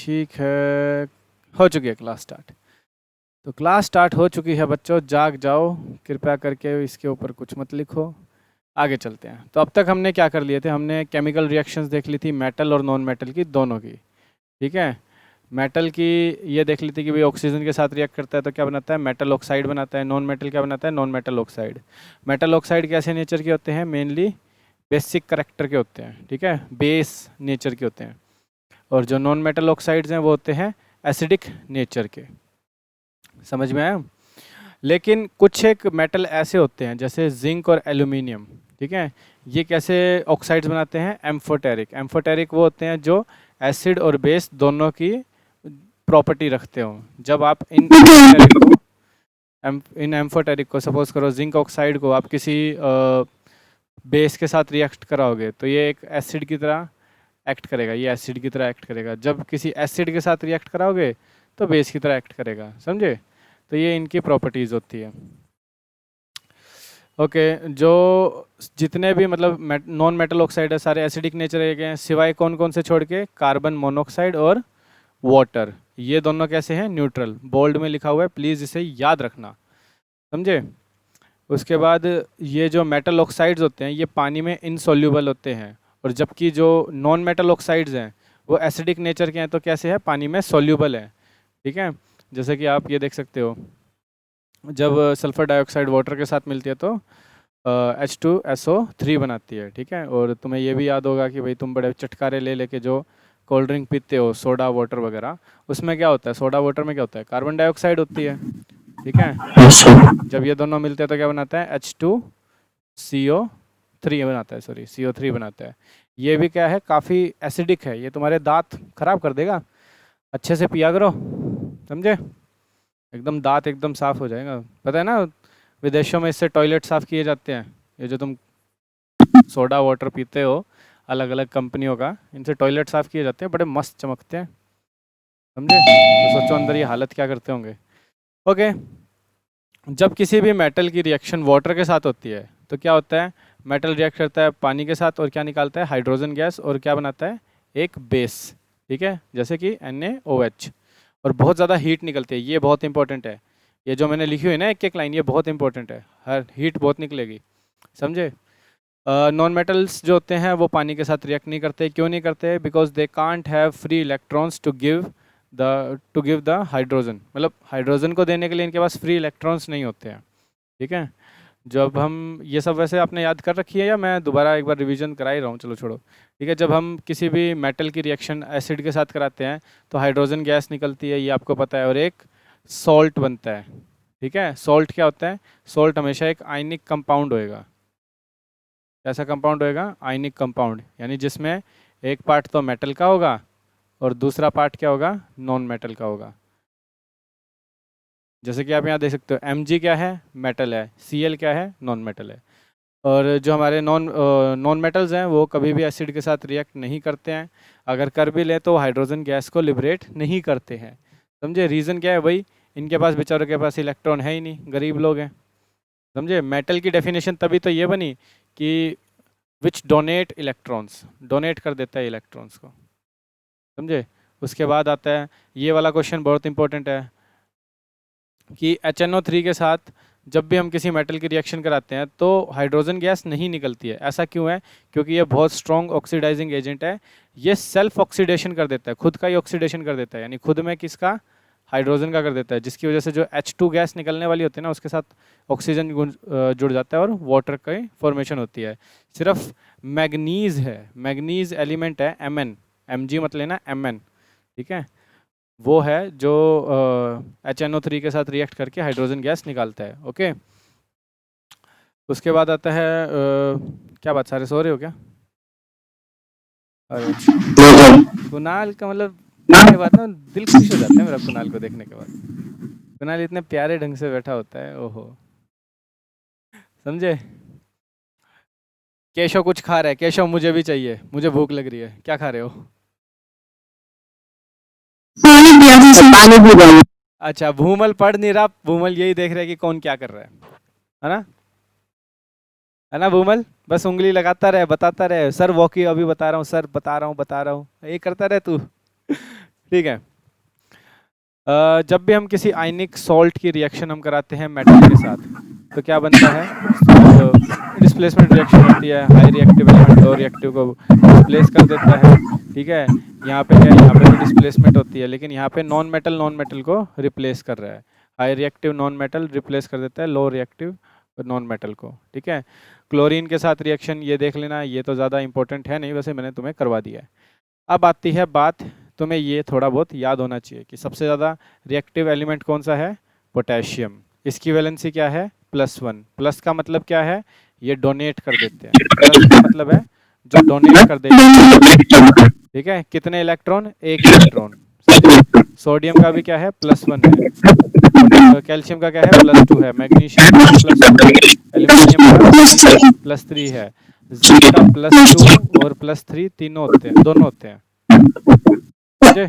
ठीक है, हो चुकी है क्लास स्टार्ट। तो क्लास स्टार्ट हो चुकी है बच्चों, जाग जाओ, कृपया करके इसके ऊपर कुछ मत लिखो। आगे चलते हैं। तो अब तक हमने क्या कर लिए थे, हमने केमिकल रिएक्शंस देख ली थी, मेटल और नॉन मेटल की, दोनों की। ठीक है, मेटल की ये देख ली थी कि भाई ऑक्सीजन के साथ रिएक्ट करता है तो क्या बनाता है, मेटल ऑक्साइड बनाता है। नॉन मेटल क्या बनाता है, non metal oxide. Metal oxide कैसे नेचर के होते हैं, मेनली बेसिक करेक्टर के होते हैं, ठीक है, बेस नेचर के होते हैं। और जो नॉन मेटल ऑक्साइड्स हैं वो होते हैं एसिडिक नेचर के। समझ में आया। लेकिन कुछ एक मेटल ऐसे होते हैं जैसे जिंक और एल्यूमिनियम, ठीक है, ये कैसे ऑक्साइड्स बनाते हैं, एम्फोटेरिक। एम्फोटेरिक वो होते हैं जो एसिड और बेस दोनों की प्रॉपर्टी रखते हो। जब आप इन एम्फोटेरिक को सपोज करो जिंक ऑक्साइड को आप किसी बेस के साथ रिएक्ट कराओगे तो ये एक एसिड की तरह एक्ट करेगा, ये एसिड की तरह एक्ट करेगा। जब किसी एसिड के साथ रिएक्ट कराओगे तो बेस की तरह एक्ट करेगा, समझे। तो ये इनकी प्रॉपर्टीज़ होती है। ओके, जो जितने भी मतलब नॉन मेटल ऑक्साइड है सारे एसिडिक नेचर के हैं, सिवाय कौन कौन से छोड़ के, कार्बन मोनोऑक्साइड और वाटर। ये दोनों कैसे हैं, न्यूट्रल। बोल्ड में लिखा हुआ है, प्लीज़ इसे याद रखना, समझे। उसके बाद ये जो मेटल ऑक्साइड्स होते हैं ये पानी में इनसॉल्यूबल होते हैं, और जबकि जो नॉन मेटल ऑक्साइड्स हैं वो एसिडिक नेचर के हैं, तो कैसे है, पानी में सॉल्यूबल है। ठीक है, जैसे कि आप ये देख सकते हो, जब सल्फर डाइऑक्साइड वाटर के साथ मिलती है तो H2SO3 बनाती है। ठीक है, और तुम्हें ये भी याद होगा कि भाई तुम बड़े चटकारे ले लेके जो कोल्ड ड्रिंक पीते हो, सोडा वाटर वगैरह, उसमें क्या होता है, सोडा वाटर में क्या होता है, कार्बन डाइऑक्साइड होती है। ठीक है, जब ये दोनों मिलते हैं तो क्या बनाता है, H2CO3 बनाता है, सॉरी CO3 बनाता है। ये भी क्या है, काफ़ी एसिडिक है, ये तुम्हारे दांत खराब कर देगा। अच्छे से पिया करो, समझे, एकदम दांत एकदम साफ हो जाएगा। पता है ना, विदेशों में इससे टॉयलेट साफ किए जाते हैं। ये जो तुम सोडा वाटर पीते हो अलग अलग कंपनियों का, इनसे टॉयलेट साफ किए जाते हैं, बड़े मस्त चमकते हैं, समझे। तो सोचो अंदर ये हालत क्या करते होंगे। ओके, जब किसी भी मेटल की रिएक्शन वाटर के साथ होती है तो क्या होता है, मेटल रिएक्ट करता है पानी के साथ और क्या निकालता है, हाइड्रोजन गैस, और क्या बनाता है, एक बेस। ठीक है, जैसे कि NaOH, और बहुत ज़्यादा हीट निकलती है। ये बहुत इंपॉर्टेंट है, ये जो मैंने लिखी हुई है ना एक एक लाइन, ये बहुत इंपॉर्टेंट है, हर हीट बहुत निकलेगी, समझे। नॉन मेटल्स जो होते हैं वो पानी के साथ रिएक्ट नहीं करते। क्यों नहीं करते, because they can't have free electrons to give the hydrogen, मतलब हाइड्रोजन को देने के लिए इनके पास फ्री इलेक्ट्रॉन्स नहीं होते हैं। ठीक है, जब हम ये सब वैसे आपने याद कर रखी है या मैं दोबारा एक बार रिवीजन करा ही रहा हूँ, चलो छोड़ो। ठीक है, जब हम किसी भी मेटल की रिएक्शन एसिड के साथ कराते हैं तो हाइड्रोजन गैस निकलती है, ये आपको पता है, और एक सॉल्ट बनता है। ठीक है, सॉल्ट क्या होता है, सॉल्ट हमेशा एक आयनिक कंपाउंड होएगा। कैसा कंपाउंड होएगा, आयनिक कंपाउंड, यानी जिसमें एक पार्ट तो मेटल का होगा और दूसरा पार्ट क्या होगा, नॉन मेटल का होगा। जैसे कि आप यहाँ देख सकते हो, Mg क्या है, मेटल है, Cl क्या है, नॉन मेटल है। और जो हमारे नॉन मेटल्स हैं वो कभी भी एसिड के साथ रिएक्ट नहीं करते हैं, अगर कर भी ले तो हाइड्रोजन गैस को लिबरेट नहीं करते हैं, समझे। रीज़न क्या है भाई, इनके पास बेचारों के पास इलेक्ट्रॉन है ही नहीं, गरीब लोग हैं, समझे। मेटल की डेफिनेशन तभी तो ये बनी कि विच डोनेट इलेक्ट्रॉन्स, डोनेट कर देता है इलेक्ट्रॉन्स को, समझे। उसके बाद आता है ये वाला क्वेश्चन, बहुत इंपॉर्टेंट है, कि HNO3 के साथ जब भी हम किसी मेटल की रिएक्शन कराते हैं तो हाइड्रोजन गैस नहीं निकलती है। ऐसा क्यों है, क्योंकि ये बहुत स्ट्रॉन्ग ऑक्सीडाइजिंग एजेंट है, ये सेल्फ ऑक्सीडेशन कर देता है, खुद का ही ऑक्सीडेशन कर देता है, यानी खुद में किसका, हाइड्रोजन का कर देता है, जिसकी वजह से जो H2 गैस निकलने वाली होती है ना उसके साथ ऑक्सीजन जुड़ जाता है और वाटर की फॉर्मेशन होती है। सिर्फ मैग्नीज है, मैग्नीज एलिमेंट है, Mg मत लेना, Mn, ठीक है, वो है जो HNO3 के साथ रिएक्ट करके हाइड्रोजन गैस निकालता है। ओके, उसके बाद आता है क्या बात, सारे सो रहे हो क्या? अरे कुणाल का मतलब देखने के बाद ना दिल खुश हो जाता है मेरा, कुणाल को देखने के बाद। कुणाल इतने प्यारे ढंग से बैठा होता है, ओहो, समझे। केशव कुछ खा रहा है, केशव मुझे भी चाहिए, मुझे भूख लग रही है, क्या खा रहे हो? पानी पी रहा हूँ। अच्छा, भूमल पढ़ नहीं रहा, भूमल यही देख रहा है कि कौन क्या कर रहा है ना, है ना भूमल, बस उंगली लगाता रहे, बताता रहे, सर वॉकी अभी बता रहा हूँ, सर बता रहा हूँ, ये करता रहे तू। ठीक है। जब भी हम किसी आयनिक सॉल्ट की रिएक्शन हम कराते हैं मेटल के साथ, तो क्या बनता है? डिस्प्लेसमेंट रिएक्शन होती है, high reactive element low reactive को डिस्प्लेस कर देता है। ठीक है, यहाँ पे क्या है? यहाँ पे भी डिस्प्लेसमेंट होती है, लेकिन यहाँ पे नॉन मेटल को रिप्लेस कर रहा है। High reactive non metal replace कर देता है लो रिएक्टिव नॉन मेटल को। ठीक है, क्लोरीन के साथ रिएक्शन ये देख लेना, ये तो ज़्यादा इंपॉर्टेंट है नहीं, वैसे मैंने तुम्हें करवा दिया है। अब आती है बात, तुम्हें ये थोड़ा बहुत याद होना चाहिए कि सबसे ज़्यादा रिएक्टिव एलिमेंट कौन सा है? पोटेशियम। इसकी वैलेंसी क्या है? +1। प्लस का मतलब क्या है? ये डोनेट कर देते हैं। प्लस का मतलब है जो डोनेट कर देते हैं। ठीक है, कितने इलेक्ट्रॉन? एक इलेक्ट्रॉन। सोडियम का भी क्या है? +1 है। कैल्शियम का क्या है? +2 है। मैग्नीशियम का +2 है। एल्यूमिनियम का +3 है। जिंक का +2 और +3 तीनों होते हैं, दोनों होते हैं। समझे?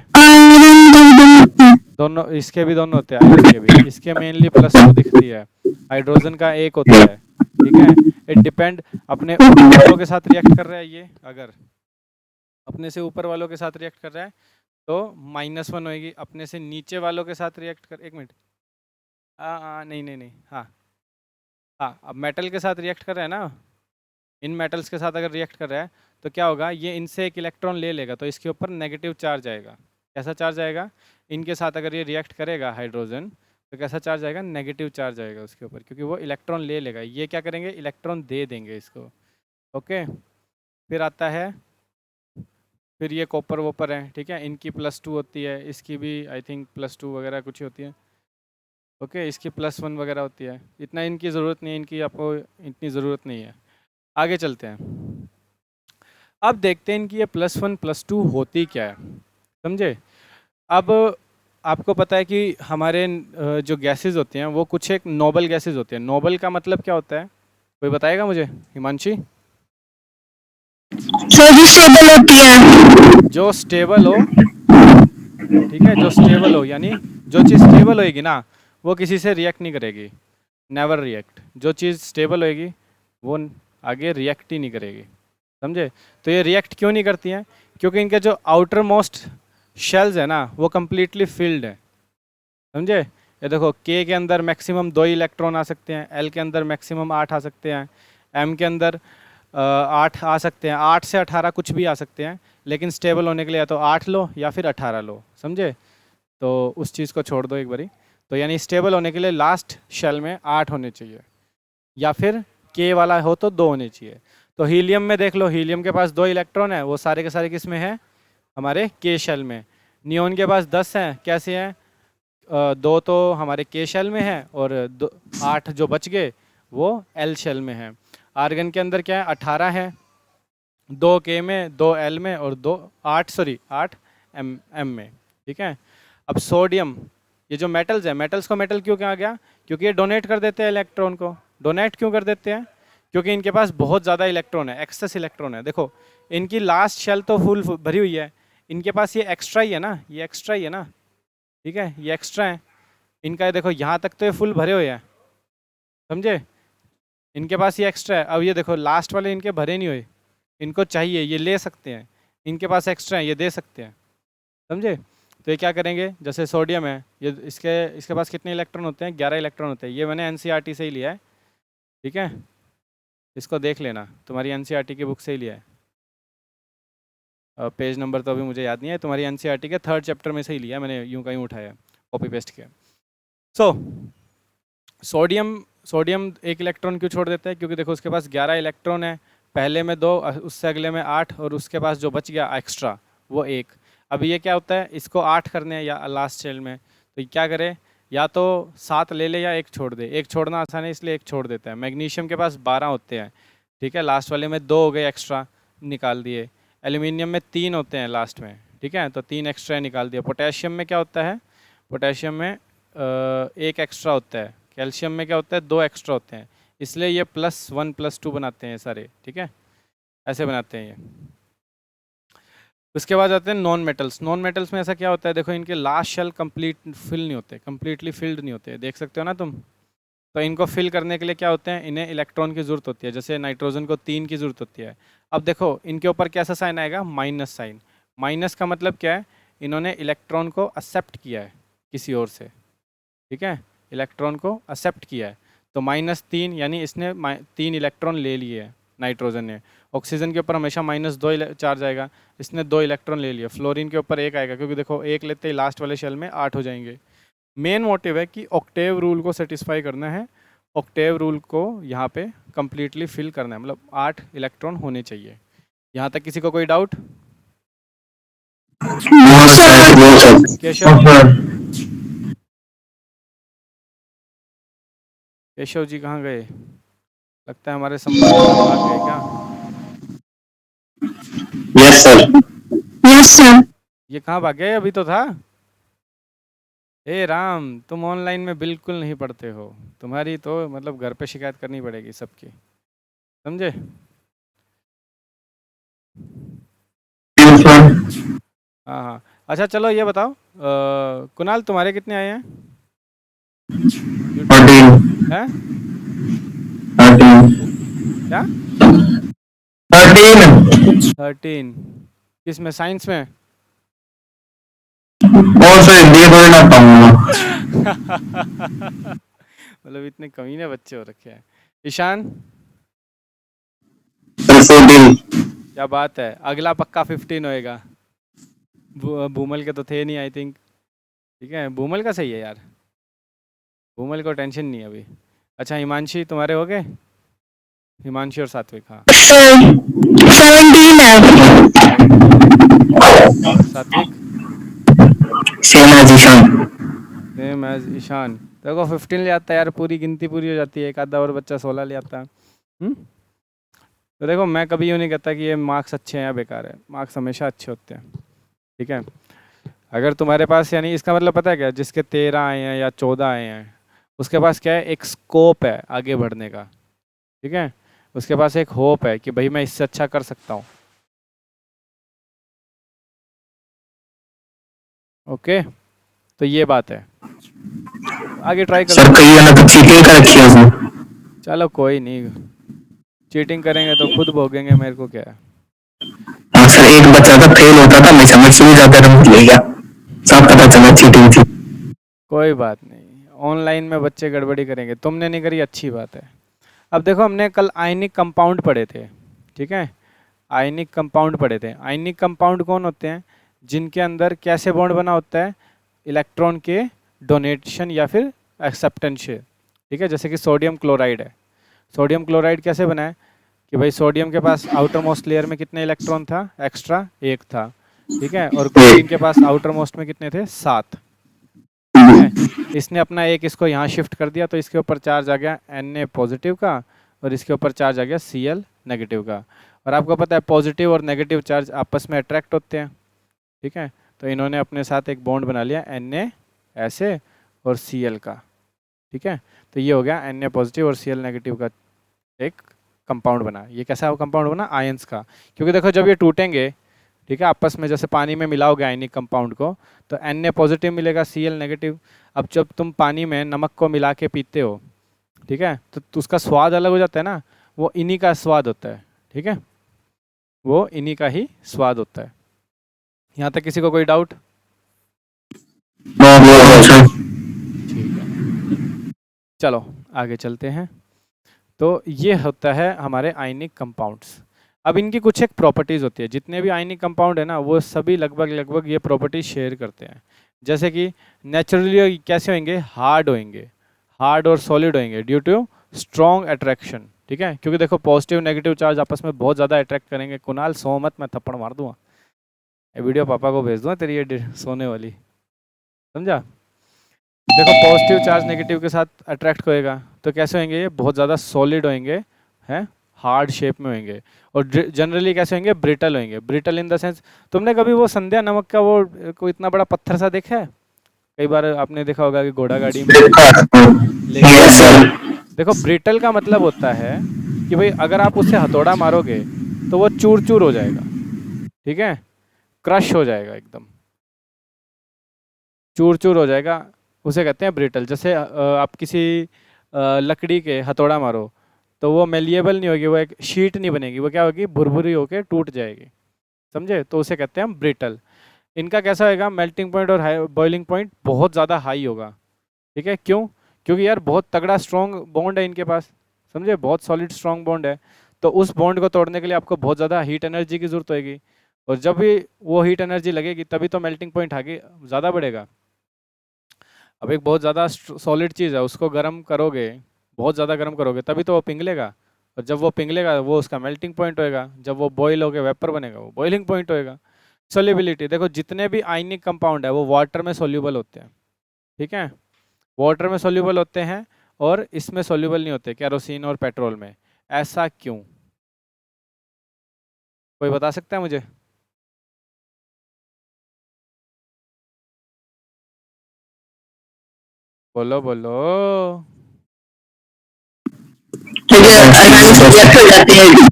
दोनों, इसके भी दोनों होते हैं, आयरन के भी। इसके मेनली +2 दिखती है, हाइड्रोजन का एक होता है। ठीक है, इट डिपेंड, अपने ऊपर वालों के साथ रिएक्ट कर रहा है ये, अगर अपने से ऊपर वालों के साथ रिएक्ट कर रहा है तो -1 होएगी। अपने से नीचे वालों के साथ रिएक्ट कर, एक मिनट, नहीं नहीं नहीं, हाँ हाँ, अब मेटल के साथ रिएक्ट कर रहा है ना, इन मेटल्स के साथ अगर रिएक्ट कर रहा है तो क्या होगा? ये इनसे एक इलेक्ट्रॉन ले लेगा, तो इसके ऊपर नेगेटिव चार्ज आएगा। कैसा चार्ज आएगा? इनके साथ अगर ये रिएक्ट करेगा हाइड्रोजन, तो कैसा चार्ज आएगा? नेगेटिव चार्ज आएगा उसके ऊपर, क्योंकि वो इलेक्ट्रॉन ले लेगा। ये क्या करेंगे? इलेक्ट्रॉन दे देंगे इसको। ओके, फिर आता है, फिर ये कॉपर वॉपर है। ठीक है, इनकी +2 होती है, इसकी भी आई थिंक +2 वगैरह कुछ ही होती है। ओके, इसकी +1 वगैरह होती है। इतना इनकी ज़रूरत नहीं है, इनकी आपको इतनी ज़रूरत नहीं है। आगे चलते हैं, अब देखते हैं इनकी ये +1 +2 होती क्या है। समझे? अब आपको पता है कि हमारे जो गैसेस होते हैं वो कुछ एक नोबल गैसेस होते हैं। नोबल का मतलब क्या होता है? कोई बताएगा मुझे? हिमांशी? सभी स्टेबल होती है। जो स्टेबल हो। ठीक है, जो स्टेबल हो, यानी जो चीज़ स्टेबल होएगी ना, वो किसी से रिएक्ट नहीं करेगी, नेवर रिएक्ट। जो चीज़ स्टेबल होएगी वो आगे रिएक्ट ही नहीं करेगी। समझे? तो ये रिएक्ट क्यों नहीं करती हैं? क्योंकि इनके जो आउटर मोस्ट शेल्स है ना, वो कम्प्लीटली फिल्ड है। समझे? ये देखो, के अंदर मैक्सिमम 2 इलेक्ट्रॉन आ सकते हैं, एल के अंदर मैक्सिमम 8 आ सकते हैं, एम के अंदर 8 आ सकते हैं, 8 से 18 कुछ भी आ सकते हैं, लेकिन स्टेबल होने के लिए या तो 8 लो या फिर 18 लो। समझे? तो उस चीज़ को छोड़ दो एक बारी। तो यानी स्टेबल होने के लिए लास्ट शेल में 8 होने चाहिए, या फिर के वाला हो तो 2 होने चाहिए। तो हीलियम में देख लो, हीलियम के पास 2 इलेक्ट्रॉन है, वो सारे के सारे किस में है? हमारे के शेल में। नियोन के पास 10 हैं, कैसे हैं? 2 तो हमारे के शेल में है और 8 जो बच गए वो एल शेल में है। आर्गन के अंदर क्या है? 18 है, 2 के में, 2 एल में और 8 एम में। ठीक है, अब सोडियम, ये जो मेटल्स है, मेटल्स को मेटल क्यों कहा गया? क्योंकि ये डोनेट कर देते हैं इलेक्ट्रॉन को। डोनेट क्यों कर देते हैं? क्योंकि इनके पास बहुत ज़्यादा इलेक्ट्रॉन है, एक्सेस इलेक्ट्रॉन है। देखो, इनकी लास्ट शेल तो फुल भरी हुई है, इनके पास ये एक्स्ट्रा ही है ना, ये एक्स्ट्रा ही है ना। ठीक है, ये एक्स्ट्रा है इनका। देखो यहाँ तक तो ये फुल भरे हुए हैं। समझे? इनके पास ये एक्स्ट्रा है। अब ये देखो, लास्ट वाले इनके भरे नहीं हुए, इनको चाहिए, ये ले सकते हैं, इनके पास एक्स्ट्रा है, ये दे सकते हैं। समझे? तो ये क्या करेंगे? जैसे सोडियम है, ये इसके पास कितने इलेक्ट्रॉन होते हैं? 11 इलेक्ट्रॉन होते हैं। ये मैंने एनसीईआरटी से ही लिया है। ठीक है, इसको देख लेना, तुम्हारी एनसीईआरटी की बुक से ही लिया है। पेज नंबर तो अभी मुझे याद नहीं है, तुम्हारी एनसीईआरटी के 3rd चैप्टर में से ही लिया है मैंने, यूँ कहीं उठाया, कॉपी पेस्ट किया। सोडियम 1 इलेक्ट्रॉन क्यों छोड़ देता है? क्योंकि देखो, उसके पास 11 इलेक्ट्रॉन है, पहले में 2, उससे अगले में 8, और उसके पास जो बच गया एक्स्ट्रा वो 1। अब ये क्या होता है? इसको 8 करने हैं या लास्ट शेल में, तो क्या करे? या तो 7 ले ले या 1 छोड़ दे। 1 छोड़ना आसान है इसलिए 1 छोड़ देता है। मैग्नीशियम के पास 12 होते हैं। ठीक है, लास्ट वाले में 2 हो गए एक्स्ट्रा, निकाल दिए। एल्यूमिनियम में 3 होते हैं लास्ट में। ठीक है, तो 3 एक्स्ट्रा निकाल दिया। पोटेशियम में क्या होता है? पोटेशियम में 1 एक्स्ट्रा होता है। कैल्शियम में क्या होता है? 2 एक्स्ट्रा होते हैं, इसलिए ये +1 +2 बनाते हैं सारे। ठीक है, ऐसे बनाते हैं ये। उसके बाद आते हैं नॉन मेटल्स। नॉन मेटल्स में ऐसा क्या होता है? देखो, इनके लास्ट शेल कंप्लीट फिल नहीं होते, कम्प्लीटली फिल्ड नहीं होते, देख सकते हो ना तुम। तो इनको फिल करने के लिए क्या होते हैं? इन्हें इलेक्ट्रॉन की ज़रूरत होती है। जैसे नाइट्रोजन को 3 की ज़रूरत होती है। अब देखो, इनके ऊपर कैसा साइन आएगा? Minus sign. माइनस का मतलब क्या है? इन्होंने इलेक्ट्रॉन को एक्सेप्ट किया है किसी और से, ठीक है, इलेक्ट्रॉन को एक्सेप्ट किया है, तो -3 यानी इसने 3 इलेक्ट्रॉन ले लिए हैं नाइट्रोजन ने। ऑक्सीजन के ऊपर हमेशा -2 चार्ज आएगा, इसने 2 इलेक्ट्रॉन ले लिए। फ्लोरीन के ऊपर 1 आएगा, क्योंकि देखो 1 लेते ही लास्ट वाले शेल में 8 हो जाएंगे। मेन मोटिव है कि ऑक्टेव रूल को सेटिस्फाई करना है, ऑक्टेव रूल को यहाँ पे कंप्लीटली फिल करना है, मतलब 8 इलेक्ट्रॉन होने चाहिए। यहाँ तक किसी को कोई doubt? No sir, no sir. Keshav, Keshav ji कहाँ गए? लगता है हमारे संपर्क से भाग गए क्या? Yes sir, yes sir. ये कहाँ भाग गए? अभी तो था। हे राम, तुम ऑनलाइन में बिल्कुल नहीं पढ़ते हो, तुम्हारी तो मतलब घर पे शिकायत करनी पड़ेगी सबकी, समझे? हाँ हाँ, अच्छा चलो ये बताओ, कुणाल तुम्हारे कितने आए हैं? 13, हैं? 13, क्या? 13। 13? किस में, साइंस में? और सर ये तो ना पाऊंगा। मतलब इतने कमीने बच्चे हो रखे हैं। ईशान? सर 14। क्या बात है, अगला पक्का 15 होएगा। भूमल के तो थे नहीं आई थिंक, ठीक है, भूमल का सही है यार, भूमल को टेंशन नहीं है अभी। अच्छा हिमांशी तुम्हारे हो गए? हिमांशी और सात्विक, हाँ। सर 17 है। Satvik? Same age Ishan. Same age Ishan. देखो 15 ले आता है यार, पूरी गिनती पूरी हो जाती है, एक आधा और बच्चा 16 ले आता है। तो देखो मैं कभी यूँ नहीं कहता कि ये मार्क्स अच्छे हैं या बेकार है, मार्क्स हमेशा अच्छे होते हैं, ठीक है। अगर तुम्हारे पास, यानी इसका मतलब पता है क्या, जिसके 13 आए हैं या 14 आए हैं, उसके पास क्या है, एक स्कोप है आगे बढ़ने का, ठीक है, उसके पास एक होप है कि भाई मैं इससे अच्छा कर सकता हूँ। ओके, तो ये बात है, आगे ट्राई कर सर लो। कई वाला तो चीटिंग कर रखी है उसने। चलो कोई नहीं, चीटिंग करेंगे तो खुद भोगेंगे, मेरे को क्या है। हाँ सर, एक बच्चा था फेल होता था, मैं समझ से भी ज्यादा नंबर ले गया, सब पता चला चीटिंग थी। कोई बात नहीं, ऑनलाइन में बच्चे गड़बड़ी करेंगे, तुमने नहीं करी, अच्छी बात है। अब देखो हमने कल आयनिक कंपाउंड पढ़े थे, ठीक है, आयनिक कंपाउंड पढ़े थे। आयनिक कंपाउंड कौन होते हैं? जिनके अंदर कैसे बॉन्ड बना होता है, इलेक्ट्रॉन के डोनेशन या फिर एक्सेप्टेंस से, ठीक है, जैसे कि सोडियम क्लोराइड है। सोडियम क्लोराइड कैसे बना है कि भाई सोडियम के पास आउटर मोस्ट लेयर में कितने इलेक्ट्रॉन था, एक्स्ट्रा 1 था, ठीक है, और क्लोरीन के पास आउटर मोस्ट में कितने थे, 7, ठीक है। इसने अपना एक इसको यहाँ शिफ्ट कर दिया, तो इसके ऊपर चार्ज आ गया Na पॉजिटिव का, और इसके ऊपर चार्ज आ गया Cl नेगेटिव का। और आपको पता है पॉजिटिव और नेगेटिव चार्ज आपस में अट्रैक्ट होते हैं, ठीक है, तो इन्होंने अपने साथ एक बॉन्ड बना लिया Na ऐसे और Cl का, ठीक है, तो ये हो गया Na पॉजिटिव और Cl नेगेटिव का एक कंपाउंड बना। ये कैसा कंपाउंड बना? आयंस का, क्योंकि देखो जब ये टूटेंगे, ठीक है, आपस में जैसे पानी में मिलाओगे आयनिक कंपाउंड को, तो Na पॉजिटिव मिलेगा, Cl नेगेटिव। अब जब तुम पानी में नमक को मिला के पीते हो, ठीक है, तो उसका स्वाद अलग हो जाता है ना, वो इन्हीं का स्वाद होता है, ठीक है, वो इन्हीं का ही स्वाद होता है। यहाँ तक किसी को कोई डाउट? ठीक है, चलो आगे चलते हैं। तो ये होता है हमारे आयनिक कंपाउंड्स। अब इनकी कुछ एक प्रॉपर्टीज़ होती है, जितने भी आयनिक कंपाउंड है ना, वो सभी लगभग ये प्रॉपर्टीज शेयर करते हैं। जैसे कि नेचुरली कैसे होंगे, हार्ड होंगे, हार्ड और सॉलिड होंगे ड्यू टू स्ट्रॉन्ग अट्रैक्शन, ठीक है, क्योंकि देखो पॉजिटिव नेगेटिव चार्ज आपस में बहुत ज़्यादा अट्रैक्ट करेंगे। कुणाल सो मत, मैं थप्पड़ मार दूंगा, ये वीडियो पापा को भेज दूंगा तेरी ये सोने वाली, समझा? देखो पॉजिटिव चार्ज नेगेटिव के साथ अट्रैक्ट होएगा, तो कैसे होंगे, ये बहुत ज़्यादा सॉलिड होंगे, हैं, हार्ड शेप में होंगे, और जनरली कैसे होंगे, ब्रिटल होंगे। ब्रिटल इन द सेंस, तुमने कभी वो संध्या नमक का वो कोई इतना बड़ा पत्थर सा देखा है? कई बार आपने देखा होगा कि घोड़ा गाड़ी में लेके, देखो ब्रिटल का मतलब होता है कि भाई अगर आप उससे हथौड़ा मारोगे तो वो चूर चूर हो जाएगा, ठीक है, क्रश हो जाएगा, एकदम चूर चूर हो जाएगा, उसे कहते हैं ब्रिटल। जैसे आप किसी लकड़ी के हथौड़ा मारो तो वो मेलिएबल नहीं होगी, वो एक शीट नहीं बनेगी, वो क्या होगी, भुरभुरी होकर टूट जाएगी, समझे, तो उसे कहते हैं हम ब्रिटल। इनका कैसा होएगा, मेल्टिंग पॉइंट और बॉइलिंग पॉइंट बहुत ज़्यादा हाई होगा। ठीक है, क्यों? क्योंकि यार बहुत तगड़ा स्ट्रॉन्ग बॉन्ड है इनके पास, समझे, बहुत सॉलिड स्ट्रॉन्ग बॉन्ड है। तो उस बॉन्ड को तोड़ने के लिए आपको बहुत ज़्यादा हीट एनर्जी की ज़रूरत होगी, और जब भी वो हीट एनर्जी लगेगी तभी तो मेल्टिंग पॉइंट आगे ज़्यादा बढ़ेगा। अब एक बहुत ज़्यादा सॉलिड चीज़ है, उसको गर्म करोगे, बहुत ज़्यादा गर्म करोगे तभी तो वो पिघलेगा, और जब वो पिघलेगा वो उसका मेल्टिंग पॉइंट होएगा, जब वो बॉयल होकर वेपर बनेगा वो बॉइलिंग पॉइंट होएगा। सोल्युबिलिटी देखो, जितने भी आयनिक कंपाउंड है वो वाटर में सोल्यूबल होते हैं। ठीक है, वाटर में सोल्यूबल होते हैं और इसमें सोल्यूबल नहीं होते, केरोसिन और पेट्रोल में। ऐसा क्यों? कोई बता सकता है मुझे? बोलो बोलो। क्योंकि आयन रिएक्ट हो जाते हैं।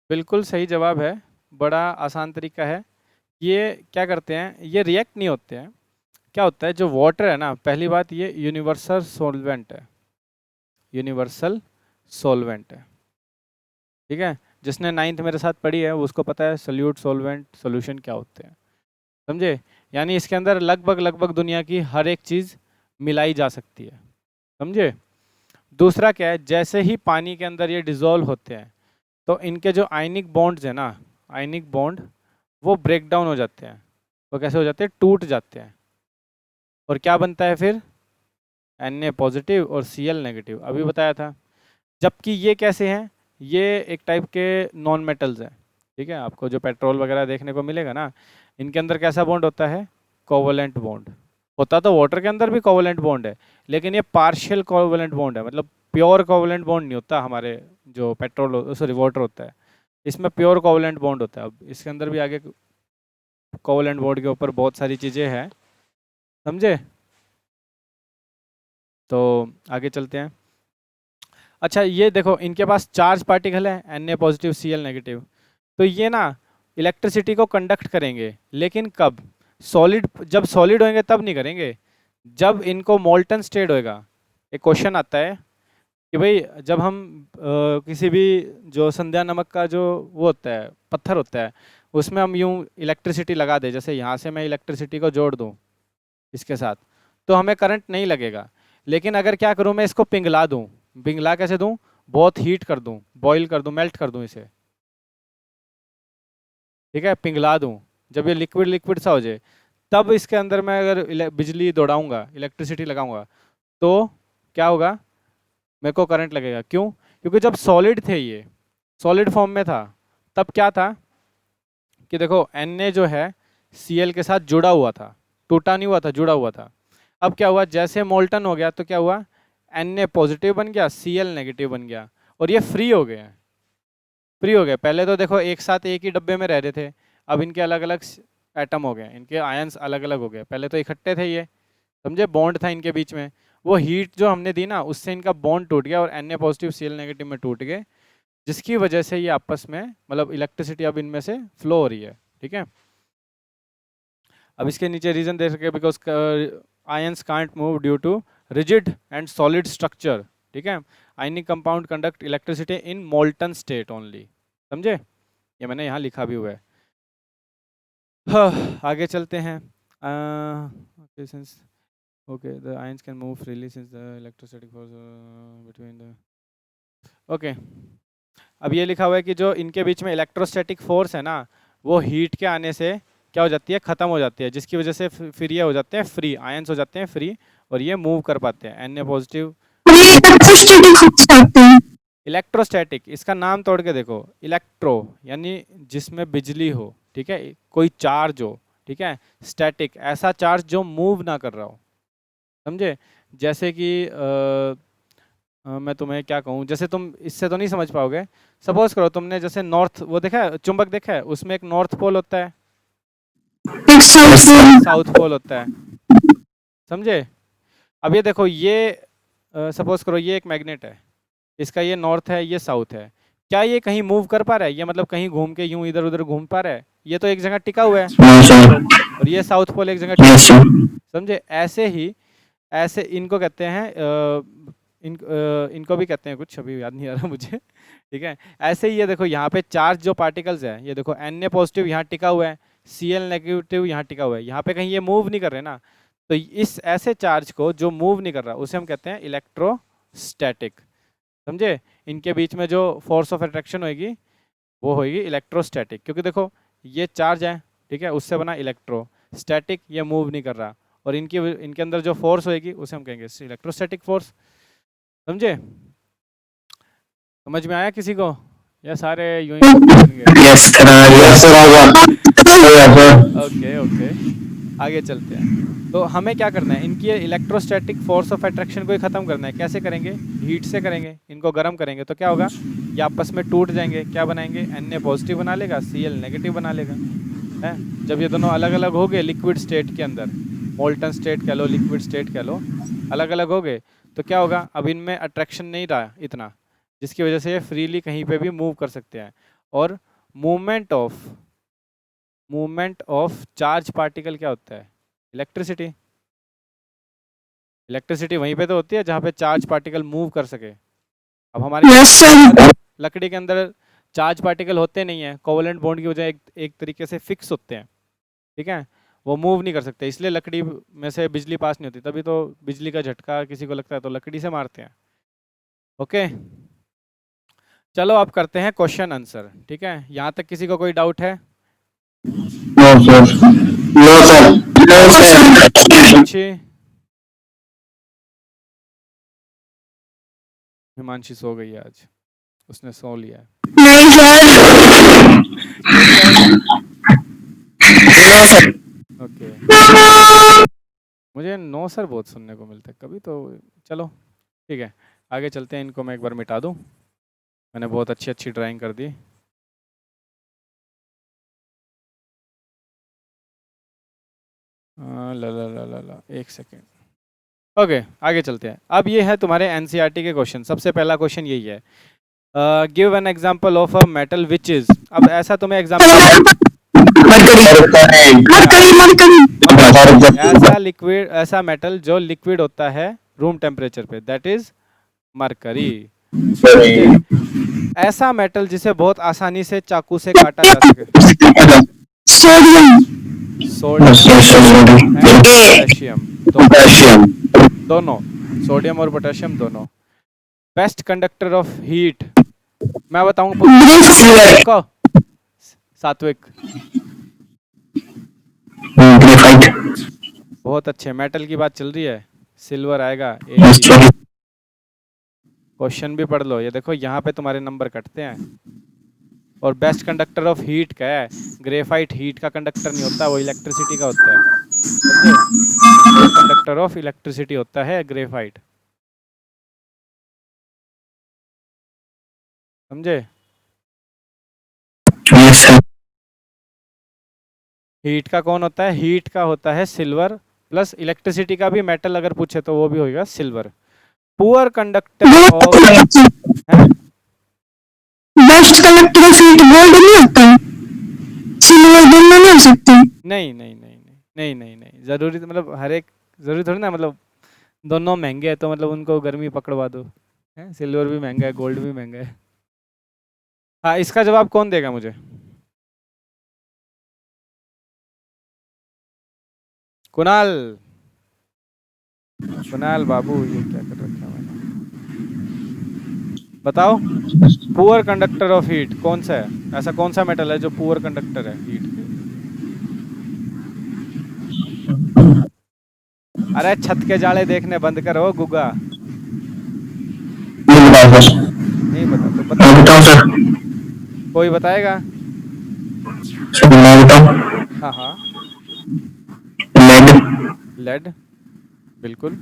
बिल्कुल सही जवाब है, बड़ा आसान तरीका है। ये क्या करते हैं, ये रिएक्ट नहीं होते हैं। क्या होता है, जो वाटर है ना, पहली बात ये यूनिवर्सल सॉल्वेंट है, यूनिवर्सल सॉल्वेंट है। ठीक है, जिसने नाइन्थ मेरे साथ पढ़ी है वो उसको पता है सोल्यूट सॉल्वेंट सॉल्यूशन क्या होते हैं, समझे। यानी इसके अंदर लगभग लगभग दुनिया की हर एक चीज़ मिलाई जा सकती है, समझे। दूसरा क्या है, जैसे ही पानी के अंदर ये डिजोल्व होते हैं तो इनके जो आयनिक बॉन्ड्स हैं ना, आयनिक बॉन्ड, वो ब्रेक डाउन हो जाते हैं। वो कैसे हो जाते हैं, टूट जाते हैं, और क्या बनता है फिर, Na पॉजिटिव और Cl नेगेटिव, अभी बताया था। जबकि ये कैसे हैं, ये एक टाइप के नॉन मेटल्स हैं। ठीक है, आपको जो पेट्रोल वगैरह देखने को मिलेगा ना, इनके अंदर कैसा बॉन्ड होता है, कोवलेंट बॉन्ड होता। तो वाटर के अंदर भी कोवलेंट बॉन्ड है, लेकिन ये पार्शियल कोवलेंट बॉन्ड है, मतलब प्योर कोवलेंट बॉन्ड नहीं होता हमारे जो पेट्रोल सॉरी वाटर होता है, इसमें प्योर कोवलेंट बॉन्ड होता है। अब इसके अंदर भी आगे कोवलेंट बॉन्ड के ऊपर बहुत सारी चीज़ें हैं, समझे। तो आगे चलते हैं। अच्छा ये देखो, इनके पास चार्ज पार्टिकल है Na पॉजिटिव Cl नेगेटिव, तो ये ना इलेक्ट्रिसिटी को कंडक्ट करेंगे, लेकिन कब, सॉलिड, जब सॉलिड होंगे तब नहीं करेंगे, जब इनको मोल्टन स्टेट होएगा। एक क्वेश्चन आता है कि भाई जब हम किसी भी जो संध्या नमक का जो वो होता है, पत्थर होता है, उसमें हम यूं इलेक्ट्रिसिटी लगा दें, जैसे यहाँ से मैं इलेक्ट्रिसिटी को जोड़ दूँ इसके साथ, तो हमें करंट नहीं लगेगा। लेकिन अगर क्या करूँ, मैं इसको पिघला दूँ, पिघला कैसे दूँ, बहुत हीट कर दूँ, बॉईल कर दूँ, मेल्ट कर दूँ इसे, ठीक है, पिघला दूँ, जब ये लिक्विड लिक्विड सा हो जाए, तब इसके अंदर मैं अगर बिजली दौड़ाऊंगा, इलेक्ट्रिसिटी लगाऊंगा, तो क्या होगा, मेरे को करंट लगेगा। क्यों? क्योंकि जब सॉलिड थे, ये सॉलिड फॉर्म में था, तब क्या था कि देखो Na जो है Cl के साथ जुड़ा हुआ था, टूटा नहीं हुआ था, जुड़ा हुआ था। अब क्या हुआ, जैसे मोल्टन हो गया तो क्या हुआ, Na पॉजिटिव बन गया, Cl नेगेटिव बन गया, और ये फ्री हो गए, फ्री हो गए। पहले तो देखो एक साथ एक ही डब्बे में रह रहे थे, अब इनके अलग अलग एटम हो गए, इनके आयंस अलग अलग हो गए। पहले तो इकट्ठे थे ये, समझे, बॉन्ड था इनके बीच में, वो हीट जो हमने दी ना उससे इनका बॉन्ड टूट गया और Na पॉजिटिव Cl नेगेटिव में टूट गए, जिसकी वजह से ये आपस में, मतलब इलेक्ट्रिसिटी अब इनमें से फ्लो हो रही है। ठीक है, अब इसके नीचे रीजन दे सके, because ions can't move due to rigid and solid structure. ठीक है, ionic compound conduct electricity in molten state only, समझे, ये मैंने यहाँ लिखा भी हुआ है। हाँ, आगे चलते हैं। Okay since okay the ions can move freely since the electrostatic force between the, okay, अब ये लिखा हुआ है कि जो इनके बीच में इलेक्ट्रोस्टैटिक फोर्स है ना, वो हीट के आने से क्या हो जाती है, ख़त्म हो जाती है, जिसकी वजह से फिर ये हो जाते हैं फ्री, आयंस हो जाते हैं फ्री, और ये मूव कर पाते हैं, Na पॉजिटिव। इलेक्ट्रोस्टैटिक, इसका नाम तोड़ के देखो, इलेक्ट्रो यानी जिसमें बिजली हो, ठीक है, कोई चार्ज हो, ठीक है, स्टैटिक ऐसा चार्ज जो मूव ना कर रहा हो, समझे। जैसे कि मैं तुम्हें क्या कहूँ, जैसे तुम इससे तो नहीं समझ पाओगे, सपोज करो तुमने जैसे नॉर्थ वो देखा है, चुंबक देखा है, उसमें एक नॉर्थ पोल होता है, साउथ पोल होता है, समझे। अब ये देखो, ये सपोज करो ये एक मैग्नेट है, इसका ये नॉर्थ है, ये साउथ है, क्या ये कहीं मूव कर पा रहा है, ये मतलब कहीं घूम के यूं इधर उधर घूम पा रहा है, ये तो एक जगह टिका हुआ है नॉर्थ पोल, और ये साउथ पोल एक जगह टिका हुआ है, समझे। ऐसे ही, ऐसे इनको कहते हैं इनको भी कहते हैं कुछ, अभी याद नहीं आ रहा मुझे, ठीक है। ऐसे ही ये देखो, यहाँ पे चार्ज जो पार्टिकल्स है, ये देखो Na पॉजिटिव यहाँ टिका हुआ है, Cl नेगेटिव यहाँ टिका हुआ है, यहाँ पे कहीं ये मूव नहीं कर रहे ना, तो इस ऐसे चार्ज को जो मूव नहीं कर रहा उसे हम कहते हैं इलेक्ट्रोस्टैटिक। समझे? इनके बीच में जो फोर्स ऑफ अट्रैक्शन होगी वो होगी इलेक्ट्रोस्टैटिक, क्योंकि देखो ये चार्ज है, ठीक है, उससे बना इलेक्ट्रो, स्टैटिक ये मूव नहीं कर रहा, और इनके अंदर जो फोर्स होगी उसे हम कहेंगे इलेक्ट्रोस्टैटिक फोर्स। समझे? समझ में आया किसी को, या सारे यूं ही समझेंगे? यस ओके ओके, आगे चलते हैं। तो हमें क्या करना है, इनकी इलेक्ट्रोस्टैटिक फोर्स ऑफ अट्रैक्शन को ही खत्म करना है। कैसे करेंगे? हीट से करेंगे, इनको गर्म करेंगे तो क्या होगा, ये आपस में टूट जाएंगे, क्या बनाएंगे, Na पॉजिटिव बना लेगा, Cl नेगेटिव बना लेगा, है। जब ये दोनों अलग अलग हो गए लिक्विड स्टेट के अंदर, मोल्टन स्टेट कह लो, लिक्विड स्टेट कह लो, अलग अलग हो गए, तो क्या होगा, अब इनमें अट्रैक्शन नहीं रहा इतना, जिसकी वजह से ये फ्रीली कहीं पे भी मूव कर सकते हैं। और मूवमेंट ऑफ चार्ज पार्टिकल क्या होता है? इलेक्ट्रिसिटी। इलेक्ट्रिसिटी वहीं पे तो होती है जहाँ पे चार्ज पार्टिकल मूव कर सके। अब हमारी लकड़ी के अंदर चार्ज पार्टिकल होते नहीं है, कोवलेंट बॉन्ड की वजह एक तरीके से फिक्स होते हैं, ठीक है, वो मूव नहीं कर सकते, इसलिए लकड़ी में से बिजली पास नहीं होती, तभी तो बिजली का झटका किसी को लगता है तो लकड़ी से मारते हैं। ओके, चलो अब करते हैं क्वेश्चन आंसर, ठीक है। यहाँ तक किसी को कोई डाउट है? हिमांशी, हिमांशी सो गई है आज, उसने सो लिया है। ओके, मुझे नो सर बहुत सुनने को मिलता है कभी, तो चलो ठीक है, आगे चलते हैं। इनको मैं एक बार मिटा दूं, मैंने बहुत अच्छी अच्छी ड्राइंग कर दी। ला ला ला ला ला, एक सेकेंड। ओके, आगे चलते हैं। अब ये है तुम्हारे एनसीईआरटी के क्वेश्चन। सबसे पहला क्वेश्चन यही है, give an example of a metal which is. अब ऐसा तुम्हें एग्जांपल, ऐसा मेटल जो लिक्विड होता है रूम टेम्परेचर पे, दैट इज मरकरी। ऐसा मेटल जिसे बहुत आसानी से चाकू से काटा जा सके, सोडियम पोटेशियम, दोनों, सोडियम और पोटेशियम दोनों। बेस्ट कंडक्टर ऑफ हीट, मैं बताऊंगा, सात्विक। बहुत अच्छे, मेटल की बात चल रही है, सिल्वर आएगा। क्वेश्चन भी पढ़ लो, ये देखो यहाँ पे तुम्हारे नंबर कटते हैं। और बेस्ट कंडक्टर ऑफ हीट क्या है? ग्रेफाइट हीट का कंडक्टर नहीं होता, वो इलेक्ट्रिसिटी का होता है। कंडक्टर ऑफ इलेक्ट्रिसिटी होता है ग्रेफाइट, समझे? हीट का कौन होता है? हीट का होता है सिल्वर, प्लस इलेक्ट्रिसिटी का भी मेटल अगर पूछे तो वो भी होगा silver. Poor conductor of, best conductor of heat gold नहीं होता है, सिल्वर दोनों नहीं हो सकते। नहीं नहीं नहीं नहीं नहीं नहीं, जरूरी तो मतलब हर एक जरूरी थोड़ी ना, मतलब दोनों महंगे हैं तो मतलब उनको गर्मी पकड़वा दो, है? सिल्वर भी महंगा है, गोल्ड भी महंगा है। हाँ, इसका जवाब कौन देगा मुझे? कुणाल, कुणाल बाबू, ये क्या कर रखा है मैंने, बताओ। पुअर कंडक्टर ऑफ हीट कौन सा है? ऐसा कौन सा मेटल है जो पुअर कंडक्टर है हीट के? अरे छत के जाले देखने बंद करो गुगा, नहीं पता तो बताओ सर, कोई बताएगा? हाँ हाँ, लेड, बिल्कुल,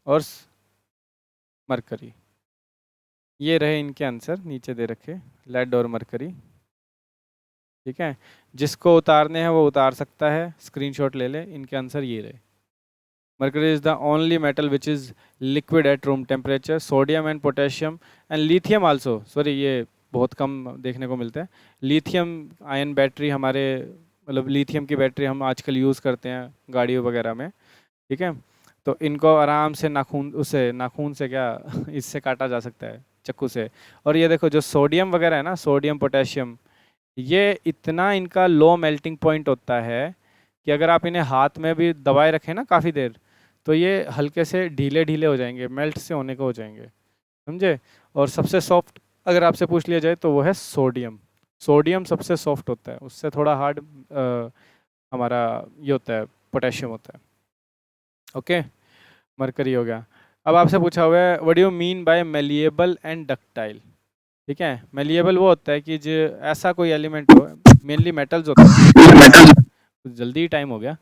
और मरकरी। ये रहे इनके आंसर, नीचे दे रखे, लेड और मरकरी, ठीक है। जिसको उतारने हैं वो उतार सकता है, स्क्रीनशॉट ले ले। इनके आंसर ये रहे, mercury is the only metal which is liquid at room temperature, sodium and potassium and lithium also, sorry ये बहुत कम देखने को मिलता है। लिथियम आयन बैटरी हमारे, मतलब लिथियम की बैटरी हम आजकल यूज़ करते हैं गाड़ियों वगैरह में, ठीक है। तो इनको आराम से नाखून से क्या इससे काटा जा सकता है, चाकू से। और ये देखो जो सोडियम वगैरह है ना, सोडियम पोटेशियम, ये इतना इनका लो मेल्टिंग पॉइंट होता है कि अगर आप इन्हें हाथ में भी दबाए रखें ना काफ़ी देर, तो ये हल्के से ढीले ढीले हो जाएंगे, मेल्ट से होने को हो जाएंगे, समझे। और सबसे सॉफ्ट अगर आपसे पूछ लिया जाए तो वो है सोडियम। सोडियम सबसे सॉफ्ट होता है, उससे थोड़ा हार्ड हमारा ये होता है, पोटेशियम होता है। ओके, मरकरी हो गया। अब आपसे पूछा हुआ है what do you mean by malleable and ductile. ठीक है, मेलिएबल वो होता है कि जो ऐसा कोई एलिमेंट हो, मेनली मेटल्स होते हैं, कुछ जल्दी ही टाइम हो गया।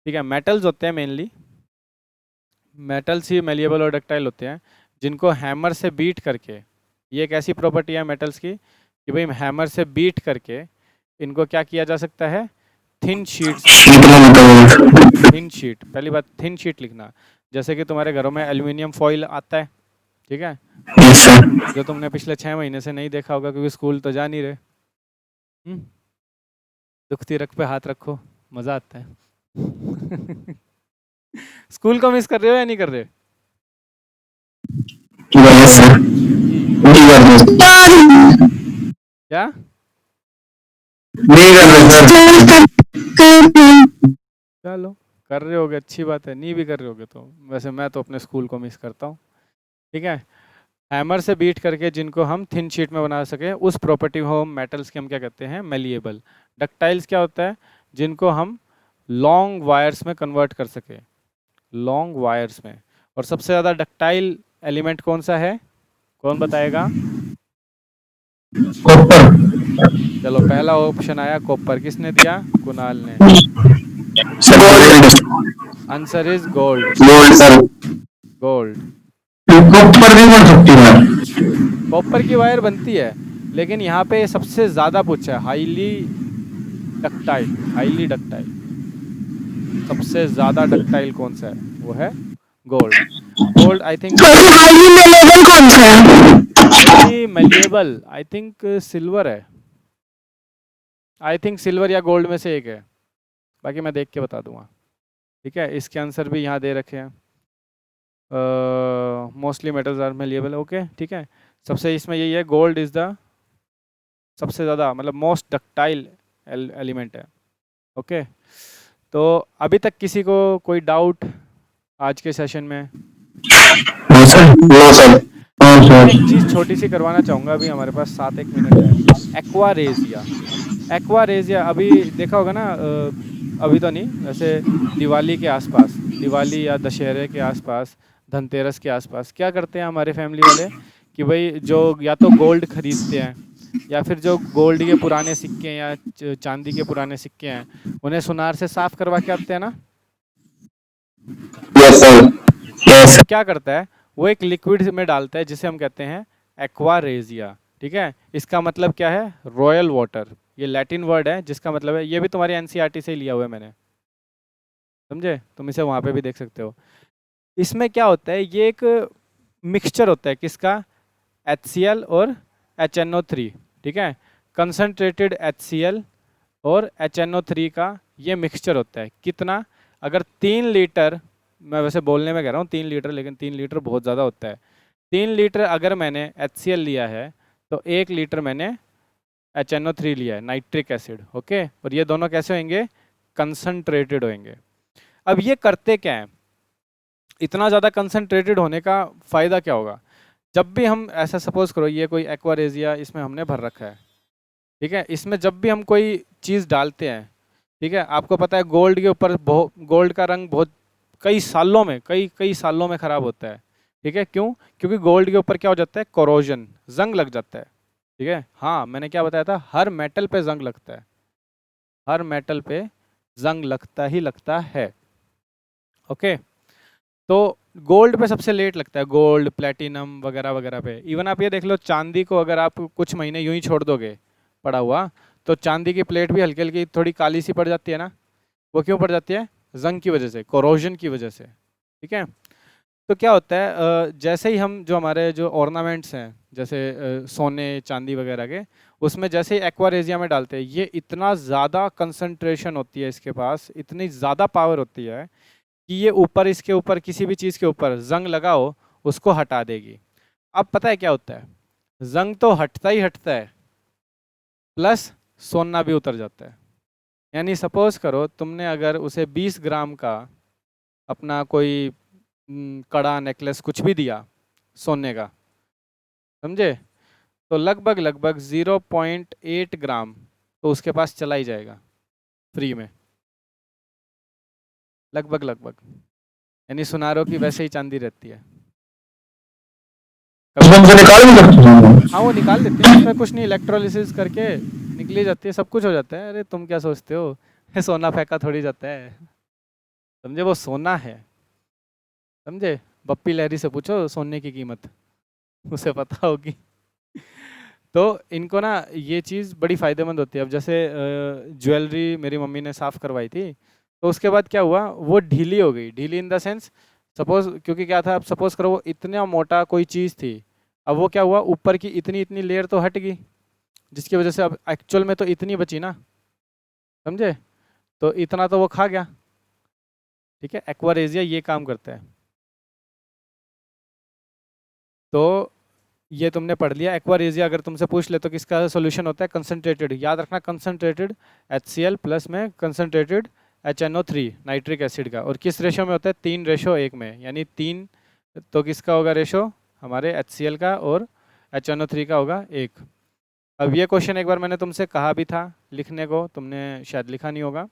ठीक है, मेटल्स होते हैं मेनली, मेटल्स ही मेलिएबल और डक्टाइल होते हैं, जिनको हैमर से बीट करके, ये एक ऐसी प्रॉपर्टी है मेटल्स की कि भाई हैमर से बीट करके इनको क्या किया जा सकता है, थिन शीट्स, थिन शीट, पहली बात थिन शीट लिखना। जैसे कि तुम्हारे घरों में एल्युमिनियम फॉइल आता है, ठीक है, यस सर। जो तुमने पिछले 6 महीने से नहीं देखा होगा क्योंकि स्कूल तो जा नहीं रहे। दुखती रख पे हाथ रखो, मज़ा आता है। स्कूल को मिस कर रहे हो या नहीं कर रहे? Yes sir. नहीं कर रहे सर। क्या नहीं कर रहे सर। चलो, कर रहे होगे अच्छी बात है, नहीं भी कर रहे होगे तो वैसे मैं तो अपने स्कूल को मिस करता हूँ। ठीक है, हैमर से बीट करके जिनको हम थिन शीट में बना सके, उस प्रॉपर्टी को हम मेटल्स के हम क्या कहते हैं, मेलिएबल। डक्टाइल्स क्या होता है, जिनको हम लॉन्ग वायर्स में कन्वर्ट कर सके, लॉन्ग वायर्स में। और सबसे ज़्यादा डक्टाइल एलिमेंट कौन सा है, कौन बताएगा? कॉपर। चलो, पहला ऑप्शन आया कॉपर, किसने दिया? कुणाल ने। Sir gold. Answer is gold, gold sir. Gold. Copper भी बन सकती है। कॉपर की वायर बनती है, लेकिन यहाँ पे सबसे ज़्यादा पूछा है हाईली डक्टाइल, हाईली डक्टाइल, सबसे ज़्यादा डक्टाइल कौन सा है, वो है gold. Gold I think, highly malleable कौन सा है? Highly malleable I think silver है, आई थिंक सिल्वर या गोल्ड में से एक है, बाकी मैं देख के बता दूंगा। ठीक है, इसके आंसर भी यहाँ दे रखे हैं, mostly metals are malleable. Okay, ठीक है, सबसे इसमें यही है, गोल्ड इज़ द सबसे ज़्यादा मतलब मोस्ट डक्टाइल एलिमेंट है। ओके, तो अभी तक किसी को कोई डाउट आज के सेशन में? No sir. No sir. हाँ मैं एक सर। चीज़ छोटी सी करवाना चाहूँगा, अभी हमारे पास 7-1 मिनट है। एक्वारेजिया, एक्वारेजिया अभी देखा होगा ना, अभी तो नहीं, वैसे दिवाली के आसपास, दिवाली या दशहरे के आसपास, धनतेरस के आसपास क्या करते हैं हमारे फैमिली वाले कि भाई जो या तो गोल्ड खरीदते हैं, या फिर जो गोल्ड के पुराने सिक्के या चांदी के पुराने सिक्के हैं, उन्हें सुनार से साफ करवा के आते हैं ना। Yes sir. यस। तो क्या करता है, वो एक लिक्विड में डालता है जिसे हम कहते हैं एक्वारेजिया। ठीक है, इसका मतलब क्या है, रॉयल वाटर, ये लैटिन वर्ड है जिसका मतलब है, ये भी तुम्हारी एनसीईआरटी से ही लिया हुआ है मैंने, समझे, तुम इसे वहाँ पे भी देख सकते हो। इसमें क्या होता है, ये एक मिक्सचर होता है किसका, HCl और HNO3। ठीक है, कंसनट्रेटेड HCl और HNO3 का ये मिक्सचर होता है। कितना, अगर 3 लीटर, मैं वैसे बोलने में कह रहा हूँ 3 लीटर, लेकिन 3 लीटर बहुत ज़्यादा होता है। 3 लीटर अगर मैंने HCl लिया है तो 1 लीटर मैंने HNO3 लिया है, नाइट्रिक एसिड। ओके, और ये दोनों कैसे होंगे, कंसनट्रेटेड होंगे। अब ये करते क्या है, इतना ज़्यादा कंसनट्रेटेड होने का फ़ायदा क्या होगा, जब भी हम ऐसा सपोज करो ये कोई एक्वारेजिया इसमें हमने भर रखा है, ठीक है, इसमें जब भी हम कोई चीज़ डालते हैं, ठीक है, आपको पता है गोल्ड के ऊपर बहुत, गोल्ड का रंग बहुत कई सालों में, कई सालों में ख़राब होता है। ठीक है, क्यों? क्योंकि गोल्ड के ऊपर क्या हो जाता है, कोरोजन, जंग लग जाता है। ठीक है, हाँ मैंने क्या बताया था, हर मेटल पे जंग लगता है, हर मेटल पे जंग लगता ही लगता है। ओके, तो गोल्ड पे सबसे लेट लगता है, गोल्ड, प्लेटिनम वगैरह वगैरह पे। इवन आप ये देख लो, चांदी को अगर आप कुछ महीने यूं ही छोड़ दोगे पड़ा हुआ, तो चांदी की प्लेट भी हल्की हल्की थोड़ी काली सी पड़ जाती है ना। वो क्यों पड़ जाती है, जंग की वजह से, कोरोजन की वजह से। ठीक है, तो क्या होता है, जैसे ही हम जो हमारे जो ऑर्नामेंट्स हैं, जैसे सोने चांदी वगैरह के, उसमें जैसे ही एक्वारेजिया में डालते हैं, ये इतना ज़्यादा कंसंट्रेशन होती है इसके पास, इतनी ज़्यादा पावर होती है कि ये ऊपर, इसके ऊपर किसी भी चीज़ के ऊपर जंग लगाओ उसको हटा देगी। अब पता है क्या होता है, जंग तो हटता ही हटता है, प्लस सोना भी उतर जाता है। यानी सपोज करो तुमने अगर उसे 20 ग्राम का अपना कोई कड़ा नेकलेस कुछ भी दिया सोने का, समझे, तो लगभग लगभग 0.8 ग्राम तो उसके पास चला ही जाएगा फ्री में, लगभग लगभग। यानी सुनारों की वैसे ही चांदी रहती है। उसमें से निकाल भी सकते हैं। हाँ वो निकाल देते हैं, उसमें कुछ नहीं, इलेक्ट्रोलिसिस करके निकली जाती है, सब कुछ हो जाता है। अरे तुम क्या सोचते हो सोना फेंका थोड़ी जाता है, समझे, वो सोना है, समझे। बप्पी लहरी से पूछो सोने की कीमत, उसे पता होगी। तो इनको ना ये चीज़ बड़ी फ़ायदेमंद होती है। अब जैसे ज्वेलरी मेरी मम्मी ने साफ़ करवाई थी, तो उसके बाद क्या हुआ, वो ढीली हो गई। ढीली इन द सेंस, सपोज, क्योंकि क्या था, अब सपोज करो वो इतना मोटा कोई चीज़ थी, अब वो क्या हुआ, ऊपर की इतनी इतनी लेयर तो हट गई, जिसकी वजह से अब एक्चुअल में तो इतनी बची ना, समझे। तो इतना तो वो खा गया, ठीक है। एक्वारेजिया ये काम करता है। तो ये तुमने पढ़ लिया। एक्वारेजिया अगर तुमसे पूछ ले तो किसका सोल्यूशन होता है, कंसनट्रेटेड। याद रखना, कंसनट्रेटेड HCl प्लस में कंसनट्रेटेड HNO3 नाइट्रिक एसिड का। और किस रेशो में होता है, 3:1 में, यानी 3। तो किसका होगा रेशो, हमारे HCl का और HNO3 का होगा 1। अब ये क्वेश्चन एक बार मैंने तुमसे कहा भी था लिखने को, तुमने शायद लिखा नहीं होगा।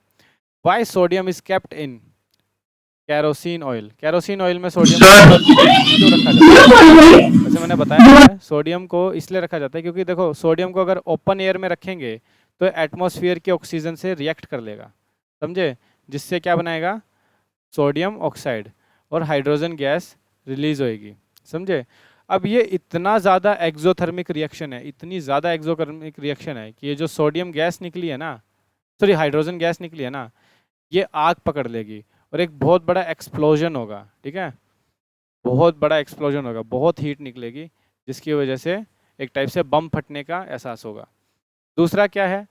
Why sodium is kept in kerosene oil. Kerosene oil में सोडियम क्यों रखा जाता है? वैसे मैंने बताया है, सोडियम को इसलिए रखा जाता है क्योंकि देखो, सोडियम को अगर ओपन एयर में रखेंगे तो एटमॉस्फेयर के ऑक्सीजन से रिएक्ट कर लेगा, समझे, जिससे क्या बनाएगा, सोडियम ऑक्साइड, और हाइड्रोजन गैस रिलीज होएगी, समझे। अब ये इतना ज़्यादा एक्सोथर्मिक रिएक्शन है, इतनी ज़्यादा एक्सोथर्मिक रिएक्शन है कि ये जो सोडियम गैस निकली है ना, सॉरी हाइड्रोजन गैस निकली है ना, ये आग पकड़ लेगी और एक बहुत बड़ा एक्सप्लोजन होगा, ठीक है। बहुत बड़ा एक्सप्लोजन होगा, बहुत हीट निकलेगी, जिसकी वजह से एक टाइप से बम फटने का एहसास होगा। दूसरा क्या है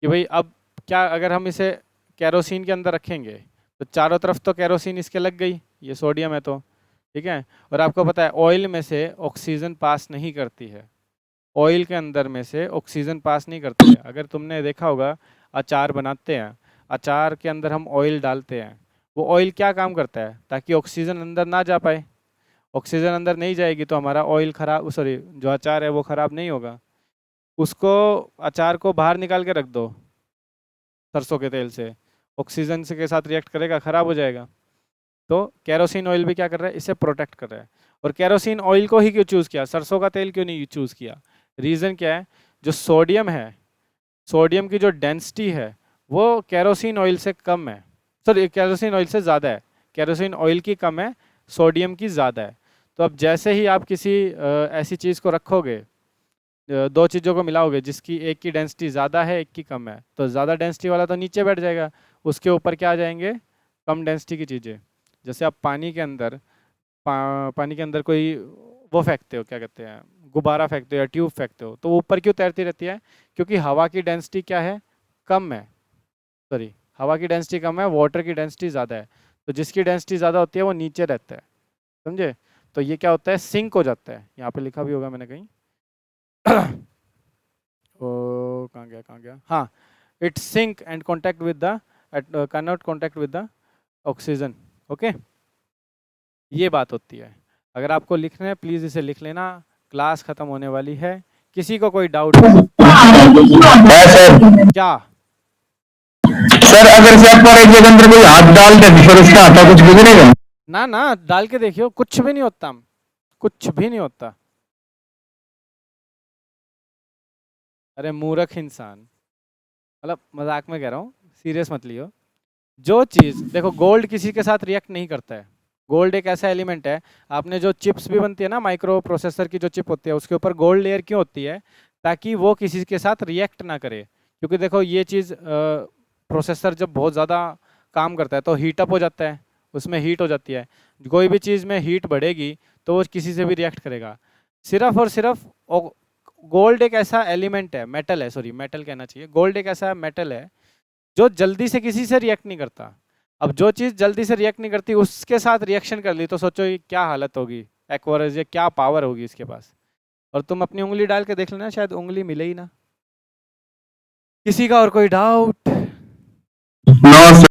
कि भाई, अब क्या अगर हम इसे कैरोसिन के अंदर रखेंगे तो चारों तरफ तो कैरोसिन इसके लग गई, ये सोडियम है तो, ठीक है। और आपको पता है ऑयल में से ऑक्सीजन पास नहीं करती है, ऑयल के अंदर में से ऑक्सीजन पास नहीं करती है। अगर तुमने देखा होगा, अचार बनाते हैं, अचार के अंदर हम ऑयल डालते हैं, वो ऑयल क्या काम करता है, ताकि ऑक्सीजन अंदर ना जा पाए। ऑक्सीजन अंदर नहीं जाएगी तो हमारा ऑयल खराब, सॉरी जो अचार है वो खराब नहीं होगा। उसको, अचार को बाहर निकाल के रख दो सरसों के तेल से, ऑक्सीजन से के साथ रिएक्ट करेगा, खराब हो जाएगा। तो कैरोसिन ऑयल भी क्या कर रहा है, इसे प्रोटेक्ट कर रहा है। और कैरोसिन ऑयल को ही क्यों चूज़ किया, सरसों का तेल क्यों नहीं चूज़ किया? रीज़न क्या है, जो सोडियम है, सोडियम की जो डेंसिटी है वो कैरोसिन ऑयल से कम है, सॉरी कैरोसिन ऑयल से ज़्यादा है। कैरोसिन ऑयल की कम है, सोडियम की ज़्यादा है। तो अब जैसे ही आप किसी ऐसी चीज़ को रखोगे, दो चीज़ों को मिलाओगे जिसकी एक की डेंसिटी ज़्यादा है एक की कम है, तो ज़्यादा डेंसिटी वाला तो नीचे बैठ जाएगा, उसके ऊपर क्या आ जाएंगे, कम डेंसिटी की चीज़ें। जैसे आप पानी के अंदर पानी के अंदर कोई वो फेंकते हो, क्या कहते हैं, गुब्बारा फेंकते हो या ट्यूब फेंकते हो, तो वो ऊपर क्यों तैरती रहती है, क्योंकि हवा की डेंसिटी क्या है, कम है, सॉरी हवा की डेंसिटी कम है, वाटर की डेंसिटी ज़्यादा है। तो जिसकी डेंसिटी ज़्यादा होती है वो नीचे रहता है, समझे। तो ये क्या होता है, सिंक हो जाता है। यहाँ पे लिखा भी होगा मैंने कहीं ओ कहाँ गया, हाँ, it sink and contact with the, can not contact with the oxygen, okay. ये बात होती है। अगर आपको लिखना है प्लीज़ इसे लिख लेना, क्लास ख़त्म होने वाली है। किसी को कोई डाउट है है सर। क्या? सर अगर से आप एक के अंदर कोई हाथ डाल दे फिर उसका हाथा कुछ बिगड़ेगा? ना ना, डाल के देखियो, कुछ भी नहीं होता, कुछ भी नहीं होता। अरे मूर्ख इंसान, मतलब मजाक में कह रहा हूँ, सीरियस मत लियो। जो चीज़ देखो, गोल्ड किसी के साथ रिएक्ट नहीं करता है। गोल्ड एक ऐसा एलिमेंट है, आपने जो चिप्स भी बनती है ना, माइक्रो प्रोसेसर की जो चिप होती है उसके ऊपर गोल्ड लेयर क्यों होती है, ताकि वो किसी के साथ रिएक्ट ना करे। क्योंकि देखो ये चीज़, प्रोसेसर जब बहुत ज़्यादा काम करता है तो हीटअप हो जाता है, उसमें हीट हो जाती है। कोई भी चीज़ में हीट बढ़ेगी तो वो किसी से भी रिएक्ट करेगा। सिर्फ और सिर्फ गोल्ड एक ऐसा एलिमेंट है, मेटल है, सॉरी मेटल कहना चाहिए, गोल्ड एक ऐसा मेटल है जो जल्दी से किसी से रिएक्ट नहीं करता। अब जो चीज़ जल्दी से रिएक्ट नहीं करती उसके साथ रिएक्शन कर ली तो सोचो ये क्या हालत होगी, एक्वारस, ये क्या पावर होगी इसके पास। और तुम अपनी उंगली डाल के देख लेना, शायद उंगली मिले ही ना। किसी का और कोई डाउट?